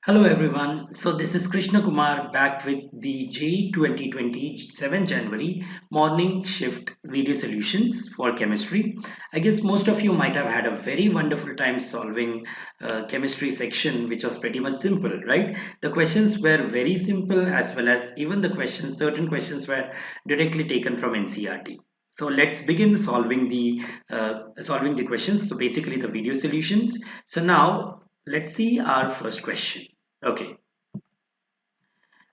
Hello everyone. So this is Krishna Kumar back with the JEE 2027 January morning shift video solutions for chemistry. I guess most of you might have had a very wonderful time solving chemistry section, which was pretty much simple, right? The questions were very simple, as well as even the questions, certain questions were directly taken from NCRT. So let's begin solving the questions. So basically the video solutions. So now let's see our first question. Okay,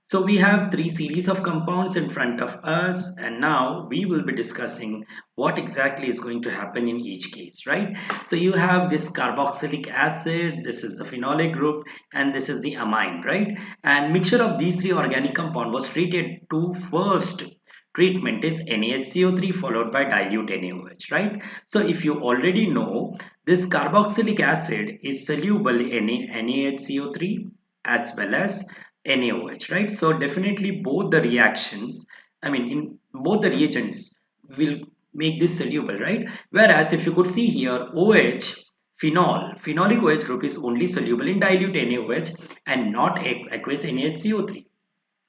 so we have three series of compounds in front of us, and now we will be discussing what exactly is going to happen in each case, right? So you have this carboxylic acid, this is the phenolic group, and this is the amine, right? And mixture of these three organic compound was treated to first treatment is NaHCO3 followed by dilute NaOH, right? So if you already know, this carboxylic acid is soluble in NaHCO3 as well as NaOH, right? So definitely both the reactions, I mean, in both the reagents will make this soluble, right? Whereas if you could see here, OH, phenolic OH group is only soluble in dilute NaOH and not aqueous NaHCO3.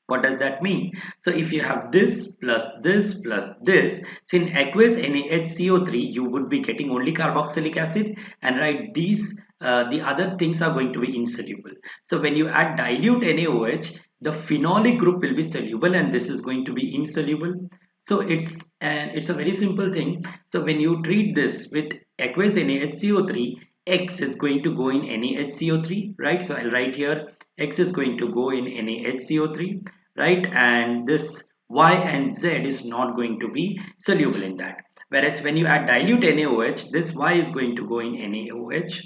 What does that mean? So if you have this plus this plus this, so in aqueous NaHCO3 you would be getting only carboxylic acid, and right, these the other things are going to be insoluble. So when you add dilute NaOH, the phenolic group will be soluble and this is going to be insoluble. So it's a very simple thing. So when you treat this with aqueous NaHCO3, X is going to go in NaHCO3, right? So I'll write here X is going to go in NaHCO3, right? And this Y and Z is not going to be soluble in that. Whereas when you add dilute NaOH, this Y is going to go in NaOH,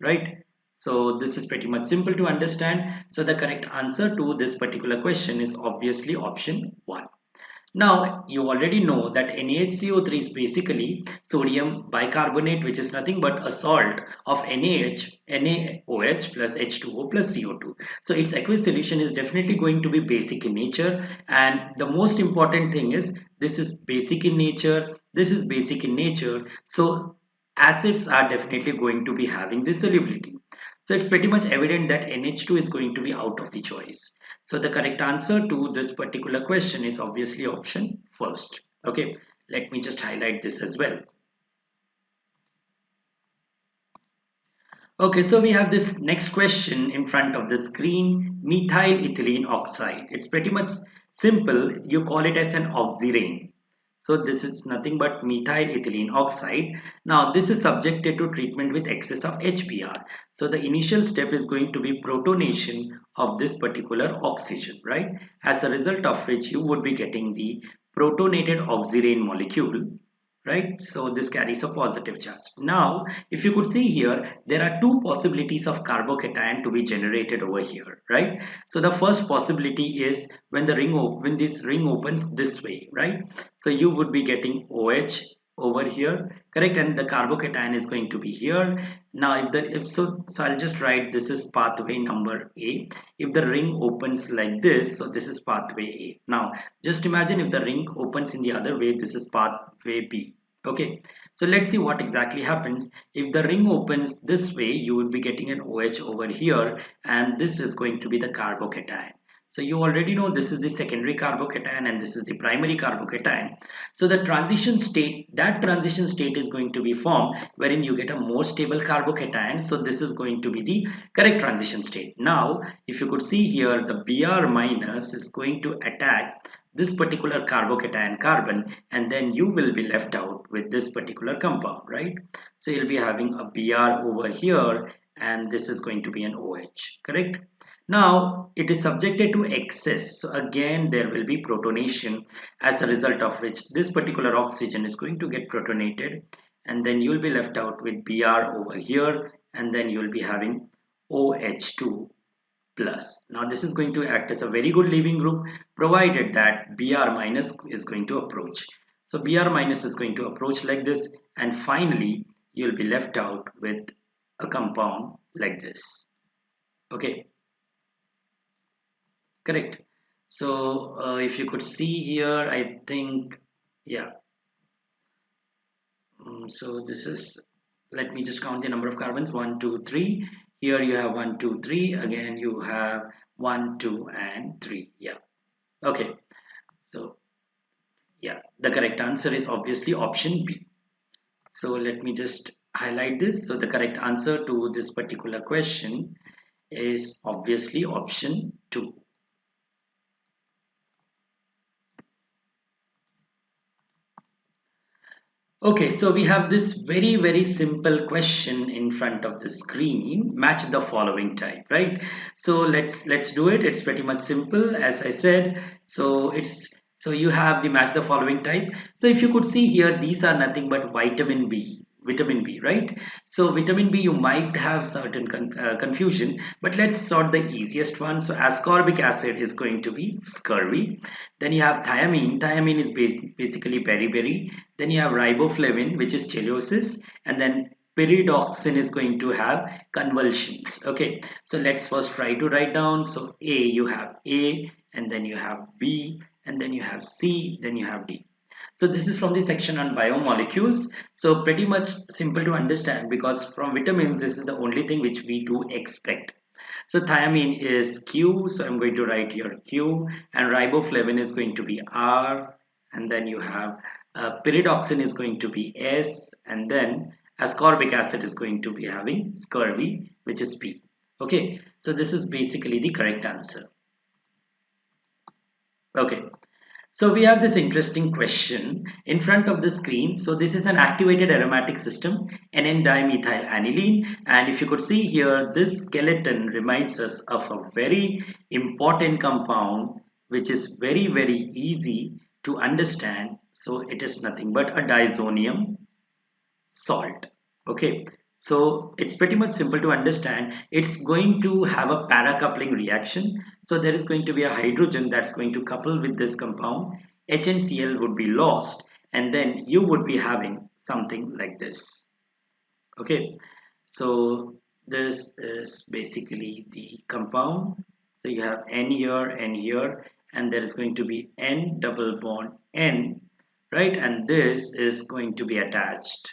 right? So this is pretty much simple to understand. So the correct answer to this particular question is obviously option 1. Now, you already know that NaHCO3 is basically sodium bicarbonate, which is nothing but a salt of NaOH plus H2O plus CO2. So its aqueous solution is definitely going to be basic in nature. And the most important thing is this is basic in nature. This is basic in nature. So acids are definitely going to be having this solubility. So it's pretty much evident that NH2 is going to be out of the choice. So the correct answer to this particular question is obviously option first. Okay, let me just highlight this as well. Okay, so we have this next question in front of the screen, methyl ethylene oxide. It's pretty much simple. You call it as an oxirane. So this is nothing but methyl ethylene oxide. Now this is subjected to treatment with excess of HBr. So the initial step is going to be protonation of this particular oxygen, right? As a result of which you would be getting the protonated oxirane molecule, right? So this carries a positive charge. Now if you could see here, there are two possibilities of carbocation to be generated over here, right? So the first possibility is when when this ring opens this way, right? So you would be getting OH over here, correct? And the carbocation is going to be here. Now so I'll just write this is pathway number A. If the ring opens like this, so this is pathway A. Now just imagine if the ring opens in the other way, this is pathway B. Okay, so let's see what exactly happens. If the ring opens this way, you will be getting an OH over here, and this is going to be the carbocation. So you already know this is the secondary carbocation and this is the primary carbocation. So the transition state, that transition state is going to be formed wherein you get a more stable carbocation. So this is going to be the correct transition state. Now, if you could see here, the Br minus is going to attack this particular carbocation carbon, and then you will be left out with this particular compound, right? So you'll be having a Br over here and this is going to be an OH, correct? Now it is subjected to excess. So again there will be protonation, as a result of which this particular oxygen is going to get protonated, and then you'll be left out with Br over here, and then you'll be having OH2 plus. Now this is going to act as a very good leaving group provided that Br minus is going to approach. So Br minus is going to approach like this, and finally you'll be left out with a compound like this. Okay, correct. So if you could see here, I think, yeah. So this is, let me just count the number of carbons, 1, 2, 3. Here you have 1, 2, 3. Again, you have 1, 2, and 3. Yeah. Okay. So, yeah, the correct answer is obviously option B. So, let me just highlight this. So, the correct answer to this particular question is obviously option 2. Okay, so we have this very simple question in front of the screen. Match the following type, right? So let's do it. It's pretty much simple, as I said. So you have the match the following type. So if you could see here, these are nothing but vitamin B, right? So vitamin B, you might have certain confusion, but let's sort the easiest one. So ascorbic acid is going to be scurvy. Then you have thiamine. Thiamine is basically beriberi. Then you have riboflavin, which is chelosis, and then pyridoxine is going to have convulsions. Okay, so let's first try to write down. So A, you have A, and then you have B, and then you have C, then you have D. So this is from the section on biomolecules. So pretty much simple to understand, because from vitamins, this is the only thing which we do expect. So thiamine is Q, so I'm going to write here Q, and riboflavin is going to be R, and then you have pyridoxine is going to be S, and then ascorbic acid is going to be having scurvy, which is P. Okay, so this is basically the correct answer. Okay, so we have this interesting question in front of the screen. So this is an activated aromatic system, N,N-dimethyl aniline. And if you could see here, this skeleton reminds us of a very important compound, which is very easy to understand. So it is nothing but a diazonium salt. Okay, so it's pretty much simple to understand. It's going to have a para-coupling reaction. So there is going to be a hydrogen that's going to couple with this compound. HNCl would be lost, and then you would be having something like this. Okay, so this is basically the compound. So you have N here, and there is going to be N double bond N, right? And this is going to be attached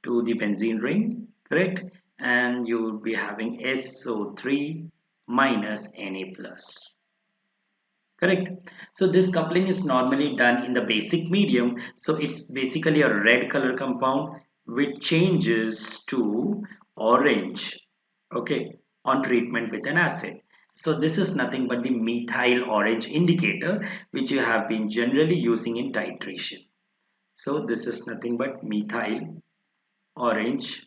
to the benzene ring, correct? And you will be having SO3 minus Na plus, correct? So this coupling is normally done in the basic medium. So it's basically a red color compound which changes to orange, okay, on treatment with an acid. So this is nothing but the methyl orange indicator, which you have been generally using in titration. So this is nothing but methyl orange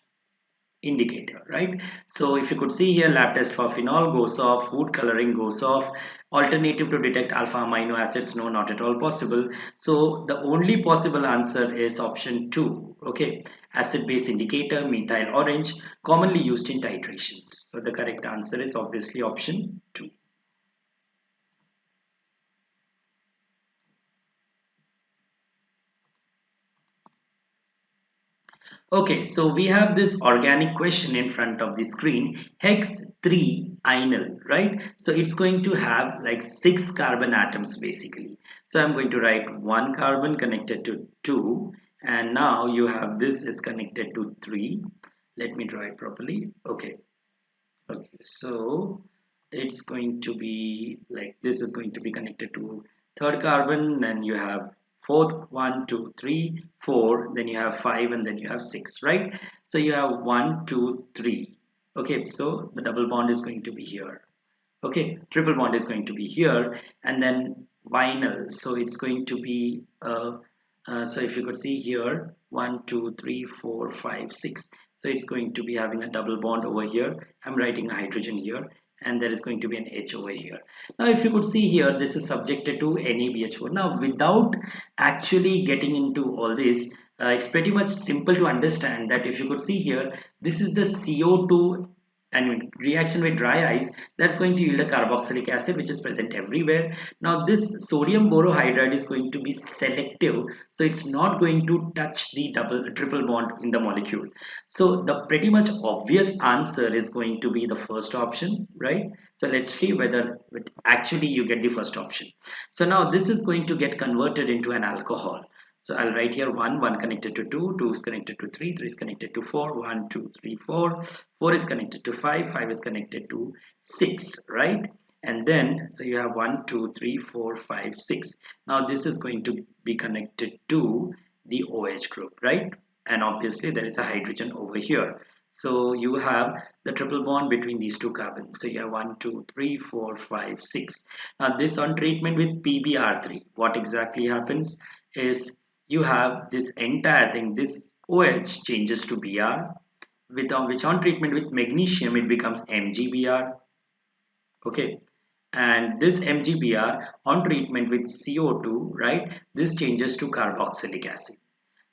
indicator, right? So if you could see here, lab test for phenol goes off, food coloring goes off, alternative to detect alpha amino acids, no, not at all possible. So the only possible answer is option 2. Okay, acid base indicator, methyl orange, commonly used in titrations. So the correct answer is obviously option 2. Okay, so we have this organic question in front of the screen, hex 3 enol, right? So it's going to have like 6 carbon atoms basically. So I'm going to write 1 carbon connected to 2, and now you have this is connected to 3. Let me draw it properly. Okay, okay, so it's going to be like this is going to be connected to third carbon, and you have fourth, 1, 2, 3, 4, then you have 5, and then you have 6, right? So you have 1, 2, 3. Okay, so the double bond is going to be here. Okay, triple bond is going to be here, and then vinyl, so it's going to be so if you could see here, 1, 2, 3, 4, 5, 6. So it's going to be having a double bond over here. I'm writing a hydrogen here, and there is going to be an H over here. Now if you could see here, this is subjected to NaBH4. Now without actually getting into all this, it's pretty much simple to understand that if you could see here, this is the CO2 and reaction with dry ice, that's going to yield a carboxylic acid which is present everywhere. Now this sodium borohydride is going to be selective, so it's not going to touch the triple bond in the molecule. So the pretty much obvious answer is going to be the first option, right? So let's see whether actually you get the first option. So now this is going to get converted into an alcohol. So I'll write here 1, 1 connected to 2, 2 is connected to 3, 3 is connected to 4, 1, 2, 3, 4, 4 is connected to 5, 5 is connected to 6, right? And then, so you have 1, 2, 3, 4, 5, 6. Now this is going to be connected to the OH group, right? And obviously there is a hydrogen over here. So you have the triple bond between these two carbons. So you have 1, 2, 3, 4, 5, 6. Now this on treatment with PbR3, what exactly happens is you have this entire thing, this OH changes to Br, with which on treatment with magnesium it becomes MgBr. Okay, and this MgBr on treatment with CO2, right, this changes to carboxylic acid.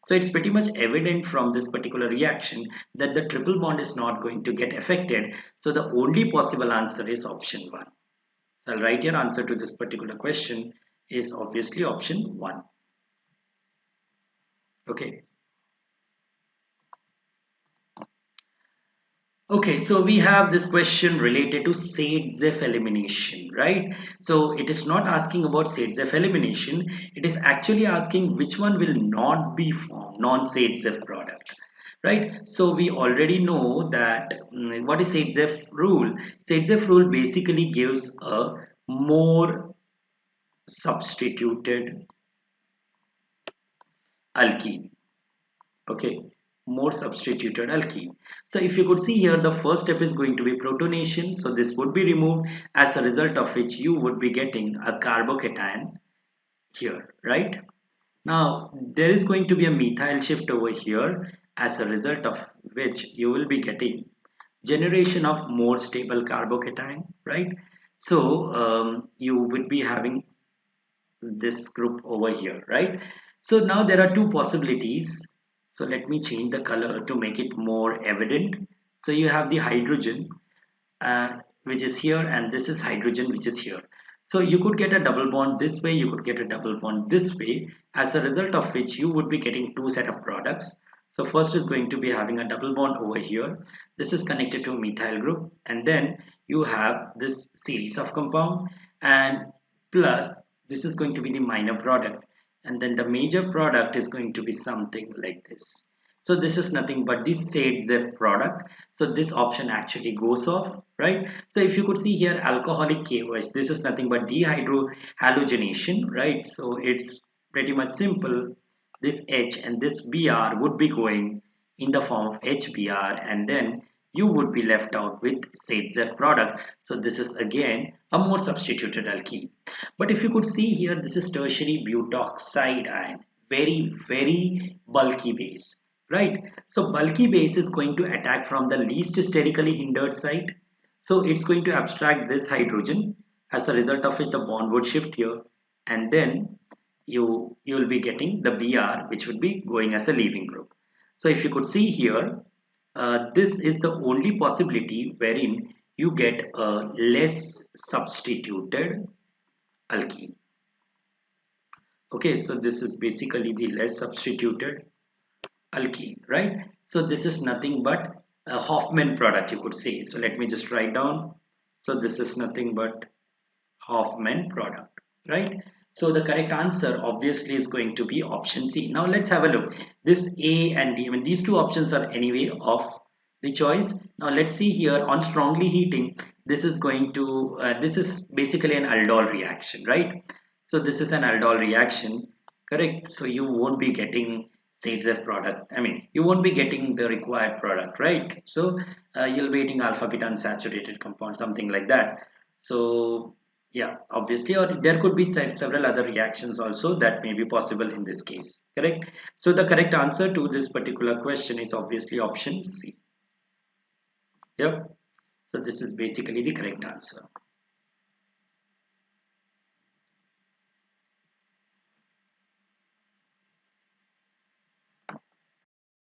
So it's pretty much evident from this particular reaction that the triple bond is not going to get affected. So the only possible answer is option 1. So I'll write your answer to this particular question is obviously option 1. Okay. Okay, so we have this question related to Sade-Zef elimination, right? So it is not asking about Sade-Zef elimination. It is actually asking which one will not be formed, non-Sade-Zef product, right? So we already know that what is Sade-Zef rule? Sade-Zef rule basically gives a more substituted alkene. Okay, more substituted alkene. So if you could see here, the first step is going to be protonation. So this would be removed, as a result of which you would be getting a carbocation here, right? Now there is going to be a methyl shift over here, as a result of which you will be getting generation of more stable carbocation, right? So you would be having this group over here, right? So now there are two possibilities. So let me change the color to make it more evident. So you have the hydrogen, which is here, and this is hydrogen, which is here. So you could get a double bond this way, you could get a double bond this way, as a result of which you would be getting two set of products. So first is going to be having a double bond over here. This is connected to a methyl group, and then you have this series of compound, and plus this is going to be the minor product, and then the major product is going to be something like this. So this is nothing but the Sade-Zef product. So this option actually goes off, right? So if you could see here, alcoholic KOH, this is nothing but dehydrohalogenation, right? So it's pretty much simple. This H and this Br would be going in the form of HBr, and then you would be left out with Sade-Zef product. So this is again a more substituted alkene. But if you could see here, this is tertiary butoxide ion, very bulky base, right? So bulky base is going to attack from the least sterically hindered site. So it's going to abstract this hydrogen, as a result of which the bond would shift here, and then you'll be getting the Br, which would be going as a leaving group. So if you could see here, this is the only possibility wherein you get a less substituted alkene. Okay, so this is basically the less substituted alkene, right? So this is nothing but a Hoffman product, you could say. So let me just write down. So this is nothing but Hoffman product, right? So the correct answer obviously is going to be option C. Now let's have a look. This A and D, I mean, these two options are anyway of the choice. Now let's see here on strongly heating. This is going to, this is basically an aldol reaction, right? So this is an aldol reaction, correct? So you won't be getting Sade-Zef product. I mean, you won't be getting the required product, right? So you'll be getting alpha beta unsaturated compound, something like that. So yeah, obviously, or there could be several other reactions also that may be possible in this case, correct? So the correct answer to this particular question is obviously option C. Yep. So this is basically the correct answer.